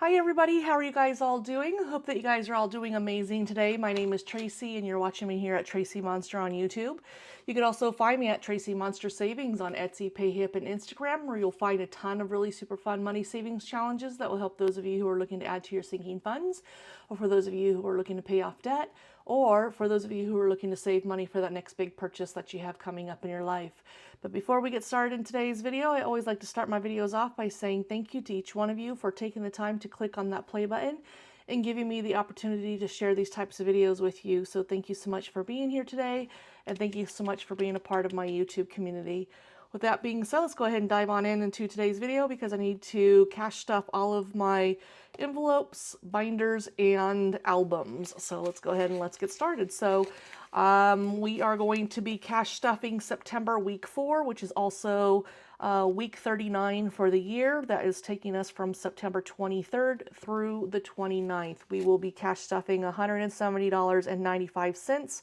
Hi everybody, how are you guys all doing? Hope that you guys are all doing amazing today. My name is Tracey and you're watching me here at TracEy Monster on YouTube. You can also find me at TracEy Monster Savings on Etsy, Payhip, and Instagram, where you'll find a ton of really super fun money savings challenges that will help those of you who are looking to add to your sinking funds, or for those of you who are looking to pay off debt, or for those of you who are looking to save money for that next big purchase that you have coming up in your life. But before we get started in today's video, I always like to start my videos off by saying thank you to each one of you for taking the time to click on that play button and giving me the opportunity to share these types of videos with you. So thank you so much for being here today, and thank you so much for being a part of my YouTube community. With that being said, let's go ahead and dive on into today's video because I need to cash stuff all of my envelopes, binders, and albums. So let's go ahead and let's get started. So we are going to be cash stuffing September week 4, which is also week 39 for the year. That is taking us from September 23rd through the 29th. We will be cash stuffing $170.95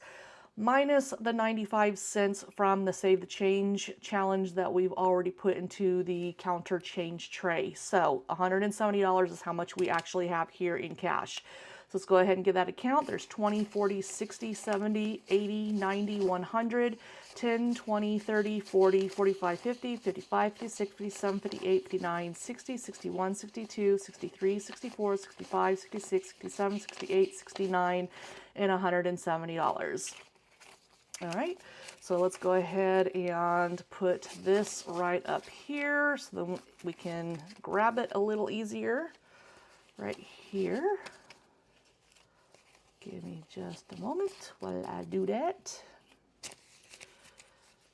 minus the 95 cents from the Save the Change challenge that we've already put into the counter change tray. So $170 is how much we actually have here in cash. So let's go ahead and give that a count. There's 20, 40, 60, 70, 80, 90, 100, 10, 20, 30, 40, 45, 50, 55, 56, 57, 58, 59, 60, 61, 62, 63, 64, 65, 66, 67, 68, 69, and $170. All right, so let's go ahead and put this right up here so then we can grab it a little easier right here. Give me just a moment while I do that.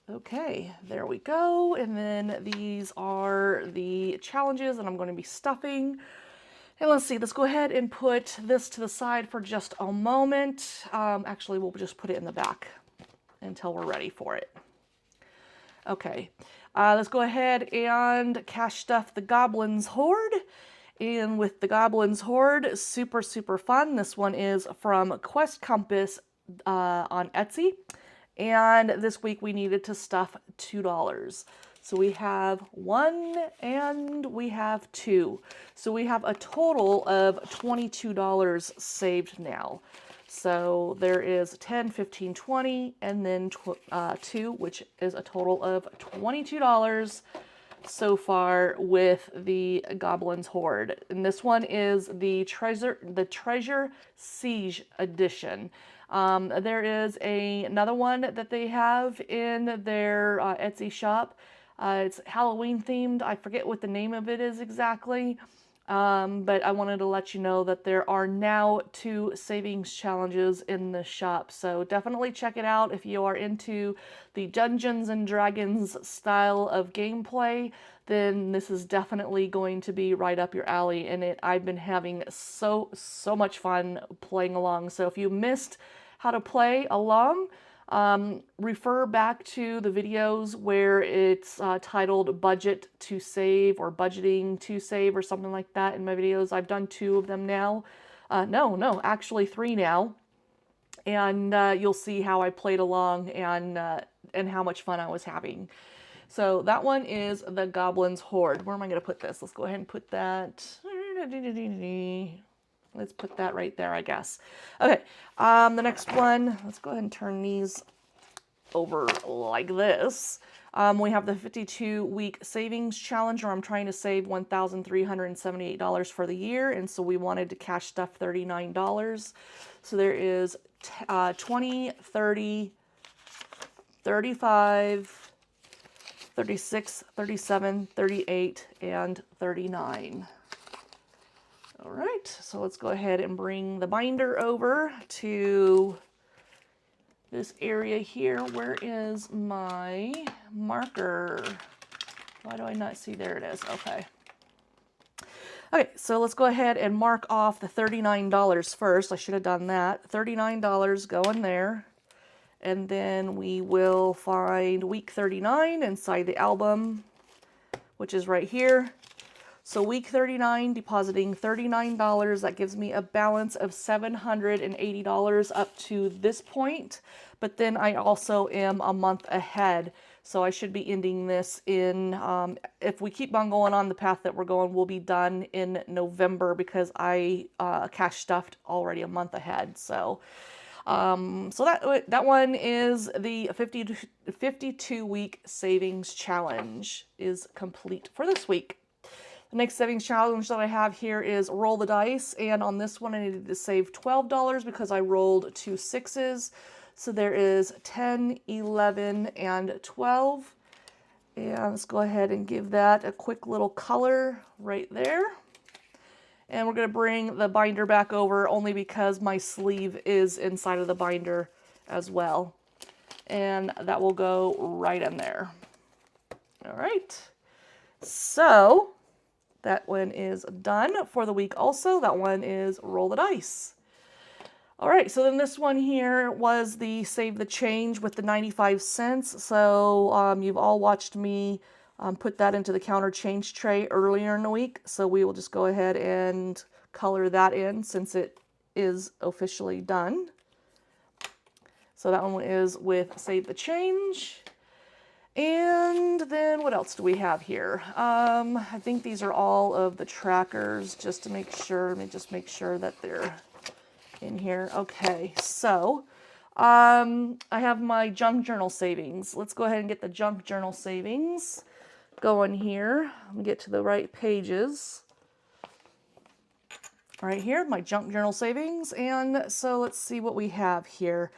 Okay, there we go. And then these are the challenges that I'm going to be stuffing. And let's see, let's go ahead and put this to the side for just a moment. Actually, we'll just put it in the back until we're ready for it. Okay, let's go ahead and cash stuff the Goblin's Hoard. And with the Goblin's Hoard, super, super fun. This one is from QuestCompass on Etsy. And this week we needed to stuff $2. So we have 1 and we have 2. So we have a total of $22 saved now. So there is 10, 15, 20, and then 2, which is a total of $22 so far with the Goblin's Hoard. And this one is the Treasure Siege edition. There is another one that they have in their Etsy shop. It's Halloween themed. I forget what the name of it is exactly. But I wanted to let you know that there are now 2 savings challenges in the shop. So definitely check it out if you are into the Dungeons and Dragons style of gameplay. Then this is definitely going to be right up your alley. And I've been having so much fun playing along. So if you missed how to play along, refer back to the videos where it's titled Budget to Save or Budgeting to Save or something like that in my videos. I've done 2 of them now. No, actually 3 now. And you'll see how I played along and how much fun I was having. So that one is the Goblin's Hoard. Where am I going to put this? Let's go ahead and put that. Let's put that right there, I guess. Okay, the next one, let's go ahead and turn these over like this. We have the 52-week savings challenge, where I'm trying to save $1,378 for the year, and so we wanted to cash stuff $39. So there is 20, 30, 35, 36, 37, 38, and 39. All right, so let's go ahead and bring the binder over to this area here. Where is my marker? Why do I not see? There it is. Okay. Okay, so let's go ahead and mark off the $39 first. I should have done that. $39 going there. And then we will find week 39 inside the album, which is right here. So week 39, depositing $39, that gives me a balance of $780 up to this point. But then I also am a month ahead. So I should be ending this in, if we keep on going on the path that we're going, we'll be done in November because I cash stuffed already a month ahead. So so that one is the 52 week savings challenge is complete for this week. The next savings challenge that I have here is roll the dice, and on this one I needed to save $12 because I rolled 2 6s. So there is 10, 11, and 12. And let's go ahead and give that a quick little color right there. And we're going to bring the binder back over only because my sleeve is inside of the binder as well. And that will go right in there. All right. So that one is done for the week also. That one is roll the dice. All right, so then this one here was the save the change with the 95 cents. So you've all watched me put that into the counter change tray earlier in the week. So we will just go ahead and color that in since it is officially done. So that one is with save the change. And then what else do we have here? I think these are all of the trackers just to make sure. Let me just make sure that they're in here. Okay, so I have my junk journal savings. Let's go ahead and get the junk journal savings going here. Let me get to the right pages. Right here, my junk journal savings. And so let's see what we have here.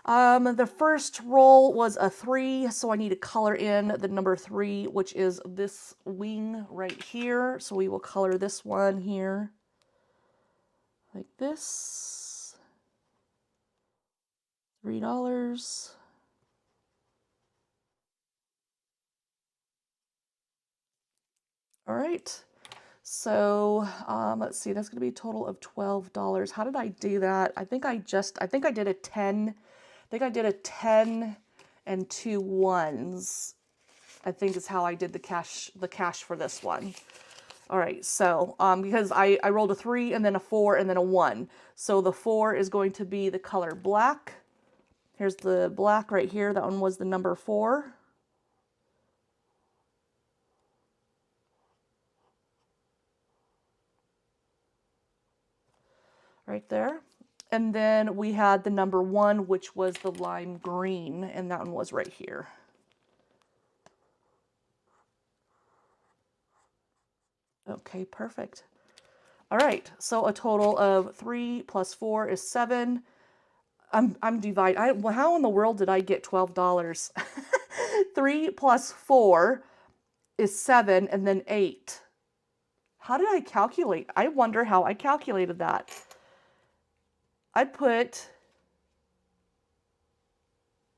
The first roll was a 3, so I need to color in the number 3, which is this wing right here. So we will color this one here like this. $3. All right. So let's see, that's going to be a total of $12. How did I do that? I think I did a 10. I think I did a 10 and 2 1s. I think is how I did the cash for this one. All right, so because I rolled a 3 and then a 4 and then a 1. So the 4 is going to be the color black. Here's the black right here. That one was the number 4. Right there. And then we had the number 1, which was the lime green, and that one was right here. Okay, perfect. All right, so a total of 3 plus 4 is 7. I'm dividing. How in the world did I get $12? 3 plus 4 is 7, and then 8. How did I calculate? I wonder how I calculated that. I put,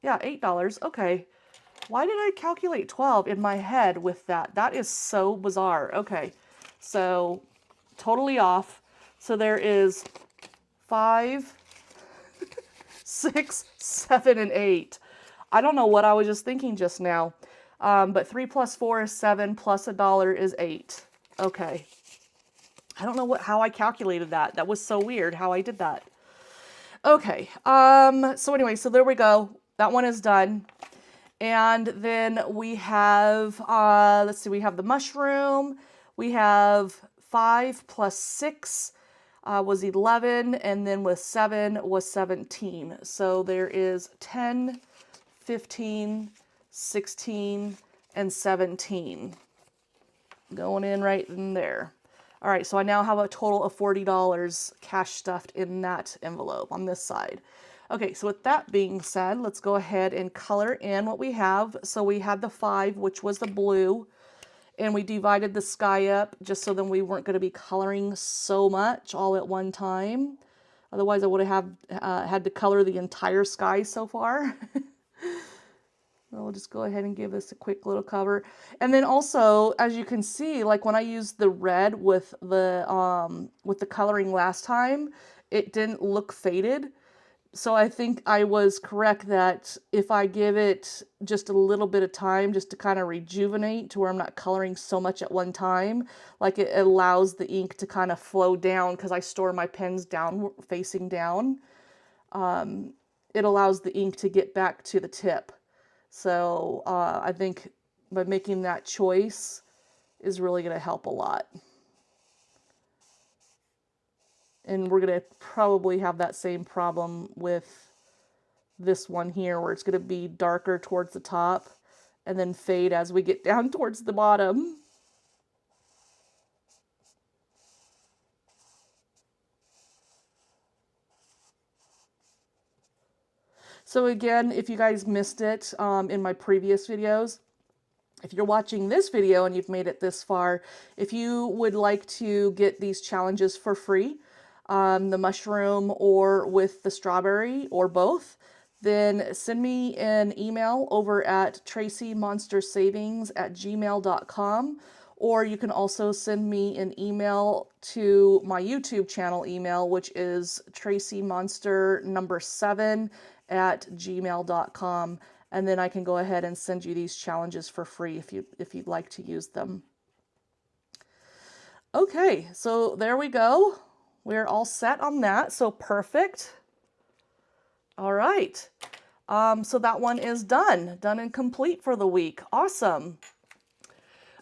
yeah, $8. Okay. Why did I calculate 12 in my head with that? That is so bizarre. Okay. So totally off. So there is 5, 6, 7, and 8. I don't know what I was just thinking just now. But 3 plus 4 is 7, plus $1 is 8. Okay. I don't know how I calculated that. That was so weird how I did that. Okay. So anyway, so there we go. That one is done. And then we have, let's see, we have the mushroom. We have 5 plus 6 was 11, and then with 7 was 17. So there is 10, 15, 16, and 17 going in right in there. All right, so I now have a total of $40 cash stuffed in that envelope on this side. Okay, so with that being said, let's go ahead and color in what we have. So we had the 5, which was the blue, and we divided the sky up just so then we weren't going to be coloring so much all at one time. Otherwise, I would have had to color the entire sky so far. I'll just go ahead and give this a quick little cover. And then also, as you can see, like when I used the red with the coloring last time, it didn't look faded. So I think I was correct that if I give it just a little bit of time just to kind of rejuvenate to where I'm not coloring so much at one time, like it allows the ink to kind of flow down because I store my pens down, facing down. It allows the ink to get back to the tip. So I think by making that choice is really going to help a lot. And we're going to probably have that same problem with this one here, where it's going to be darker towards the top and then fade as we get down towards the bottom. So again, if you guys missed it in my previous videos, if you're watching this video and you've made it this far, if you would like to get these challenges for free, the mushroom or with the strawberry or both, then send me an email over at TracEyMonsterSavings@gmail.com, or you can also send me an email to my YouTube channel email, which is TracEyMonster7@gmail.com, and then I can go ahead and send you these challenges for free if you'd like to use them. Okay, so there we go. We're all set on that, so perfect. All right, so that one is done and complete for the week. Awesome.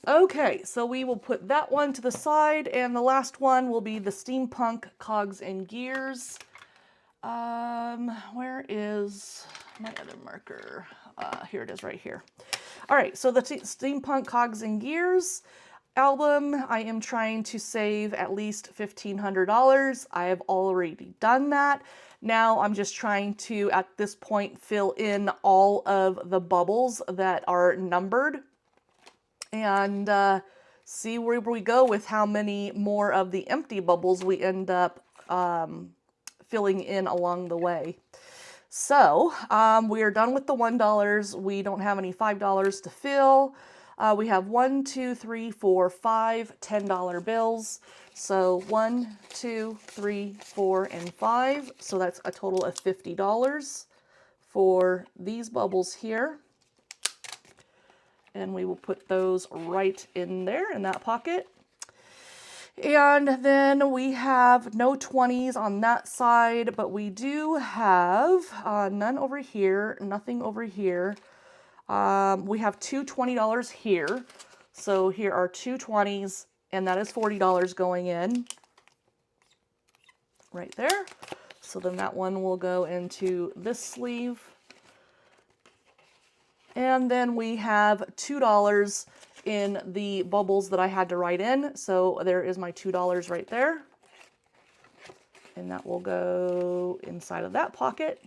Okay, so we will put that one to the side, and the last one will be the Steampunk Cogs and Gears. Where is my other marker? Here it is right here. All right, so the Steampunk Cogs and Gears album, I am trying to save at least $1,500. I have already done that. Now I'm just trying to, at this point, fill in all of the bubbles that are numbered and see where we go with how many more of the empty bubbles we end up filling in along the way. So we are done with the $1. We don't have any $5 to fill. We have 1, 2, 3, 4, 5 $10 bills. So 1, 2, 3, 4, and 5. So that's a total of $50 for these bubbles here. And we will put those right in there in that pocket. And then we have no 20s on that side, but we do have none over here, nothing over here. We have two $20 here. So here are two 20s, and that is $40 going in right there. So then that one will go into this sleeve. And then we have $2 in the bubbles that I had to write in. So there is my $2 right there. And that will go inside of that pocket.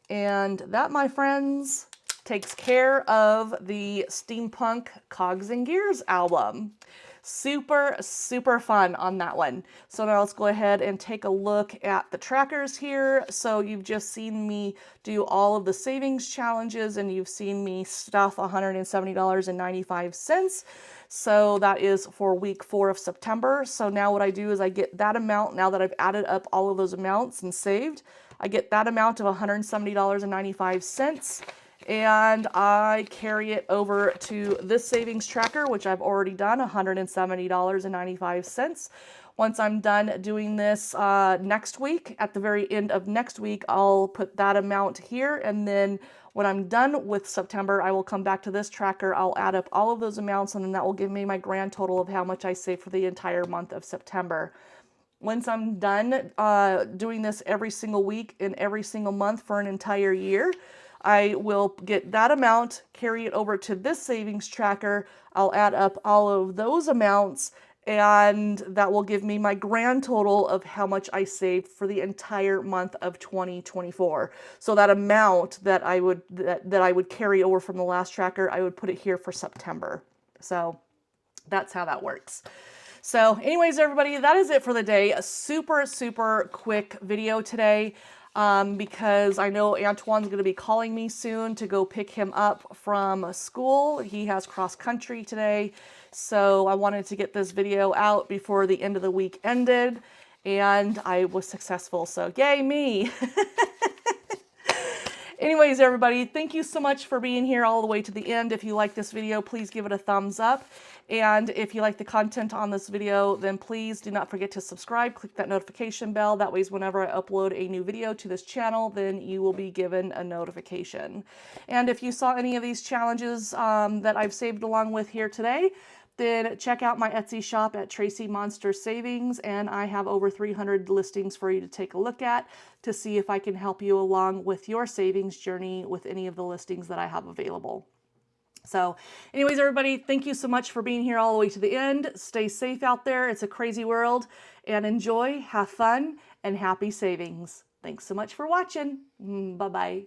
And that, my friends, takes care of the Steampunk Cogs and Gears album. Super, super fun on that one. So now let's go ahead and take a look at the trackers here. So you've just seen me do all of the savings challenges, and you've seen me stuff $170.95. So that is for week 4 of September. So now what I do is I get that amount, now that I've added up all of those amounts and saved, I get that amount of $170.95. And I carry it over to this savings tracker, which I've already done, $170.95. Once I'm done doing this next week, at the very end of next week, I'll put that amount here. And then when I'm done with September, I will come back to this tracker. I'll add up all of those amounts, and then that will give me my grand total of how much I saved for the entire month of September. Once I'm done doing this every single week and every single month for an entire year, I will get that amount, carry it over to this savings tracker. I'll add up all of those amounts, and that will give me my grand total of how much I saved for the entire month of 2024. So that amount that I would carry over from the last tracker, I would put it here for September. So that's how that works. So anyways, everybody, that is it for the day. A super, super quick video today. Because I know Antoine's going to be calling me soon to go pick him up from school. He has cross country today, so I wanted to get this video out before the end of the week ended, and I was successful, so yay me! Anyways, everybody, thank you so much for being here all the way to the end. If you like this video, please give it a thumbs up. And if you like the content on this video, then please do not forget to subscribe. Click that notification bell. That way, whenever I upload a new video to this channel, then you will be given a notification. And if you saw any of these challenges that I've saved along with here today, then check out my Etsy shop at TracEy Monster Savings, and I have over 300 listings for you to take a look at to see if I can help you along with your savings journey with any of the listings that I have available. So anyways, everybody, thank you so much for being here all the way to the end. Stay safe out there. It's a crazy world, and enjoy, have fun, and happy savings. Thanks so much for watching. Bye-bye.